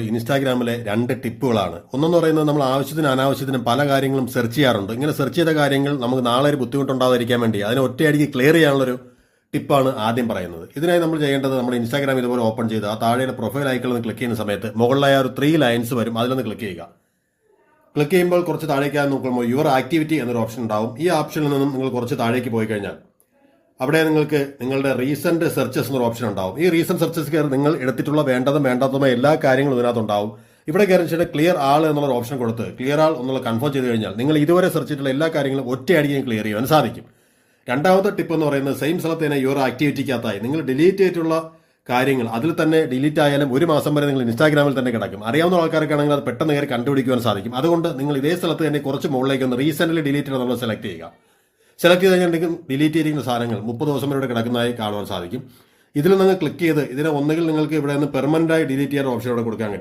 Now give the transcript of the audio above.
ഇൻസ്റ്റാഗ്രാമിലെ 2 ടിപ്പുകളാണ്. ഒന്നെന്ന് പറയുന്നത് നമ്മൾ ആവശ്യത്തിന് അനാവശ്യത്തിനും പല കാര്യങ്ങളും സെർച്ച് ചെയ്യാറുണ്ട്. ഇങ്ങനെ സെർച്ച് ചെയ്ത കാര്യങ്ങൾ നമുക്ക് നാളെ ഒരു ബുദ്ധിമുട്ടുണ്ടാകാതിരിക്കാൻ വേണ്ടി അതിനെ ഒറ്റയടിക്ക് ക്ലിയർ ചെയ്യാനുള്ളൊരു ടിപ്പാണ് ആദ്യം പറയുന്നത്. ഇതിനായി നമ്മൾ ചെയ്യേണ്ടത് നമ്മുടെ ഇൻസ്റ്റാഗ്രാം ഇതുപോലെ ഓപ്പൺ ചെയ്ത് ആ താഴെയുടെ പ്രൊഫൈൽ ഐക്കണിൽ നിന്ന് ക്ലിക്ക് ചെയ്യുന്ന സമയത്ത് മുകളിലായ ഒരു 3 ലൈൻസ് വരും, അതിലൊന്ന് ക്ലിക്ക് ചെയ്യുക. ക്ലിക്ക് ചെയ്യുമ്പോൾ കുറച്ച് താഴേക്കായി നോക്കുമ്പോൾ യുവർ ആക്ടിവിറ്റി എന്നൊരു ഓപ്ഷൻ ഉണ്ടാവും. ഈ ഓപ്ഷനിൽ നിന്നും നിങ്ങൾ കുറച്ച് താഴേക്ക് പോയി കഴിഞ്ഞാൽ അവിടെ നിങ്ങൾക്ക് നിങ്ങളുടെ റീസെന്റ് സെർച്ചസ് എന്നൊരു ഓപ്ഷൻ ഉണ്ടാവും. ഈ റീസെന്റ് സെർച്ചസ് കയറി നിങ്ങൾ എടുത്തിട്ടുള്ള വേണ്ടതും വേണ്ടാത്തതുമായ എല്ലാ കാര്യങ്ങളും ഇതിനകത്തുണ്ടാവും. ഇവിടെ കയറി വെച്ചിട്ട് ക്ലിയർ ആൾ എന്നുള്ള ഓപ്ഷൻ കൊടുത്ത് ക്ലിയർ ആൾ എന്നുള്ള കൺഫേം ചെയ്ത് കഴിഞ്ഞാൽ നിങ്ങൾ ഇതുവരെ സെർച്ച് ചെയ്തിട്ടുള്ള എല്ലാ കാര്യങ്ങളും ഒറ്റയടിക്കും ക്ലിയർ ചെയ്യാൻ സാധിക്കും. രണ്ടാമത്തെ ടിപ്പ് എന്ന് പറയുന്നത് സെയിം സ്ഥലത്ത് തന്നെ യുവർ ആക്ടിവിറ്റിക്കകത്തായി നിങ്ങൾ ഡിലീറ്റ് ചെയ്തിട്ടുള്ള കാര്യങ്ങൾ അതിൽ തന്നെ ഡിലീറ്റ് ആയാലും 1 മാസം വരെ നിങ്ങൾ ഇൻസ്റ്റാഗ്രാമിൽ തന്നെ കിടക്കും. അറിയാവുന്ന ആൾക്കാർക്കാണെങ്കിൽ അത് പെട്ടെന്ന് കയറി കണ്ടുപിടിക്കുവാൻ സാധിക്കും. അതുകൊണ്ട് നിങ്ങൾ ഇതേ സ്ഥലത്ത് തന്നെ കുറച്ച് മുകളിലേക്ക് ഒന്ന് റീസെന്റ് ഡിലീറ്റ് എന്നുള്ളത് സെലക്ട് ചെയ്യുക. സെലക്ട് ചെയ്ത് കഴിഞ്ഞിട്ടുണ്ടെങ്കിൽ ഡിലീറ്റ് ചെയ്തിരിക്കുന്ന സാധനങ്ങൾ 30 ദിവസം വരെ കിടക്കുന്നതായി കാണുവാൻ സാധിക്കും. ഇതിൽ നിങ്ങൾ ക്ലിക്ക് ചെയ്ത് ഇതിനെ ഒന്നുകിൽ നിങ്ങൾക്ക് ഇവിടെ നിന്ന് പെർമനന്റായി ഡിലീറ്റ് ചെയ്യാൻ ഓപ്ഷൻ ഇവിടെ കൊടുക്കാൻ പറ്റും.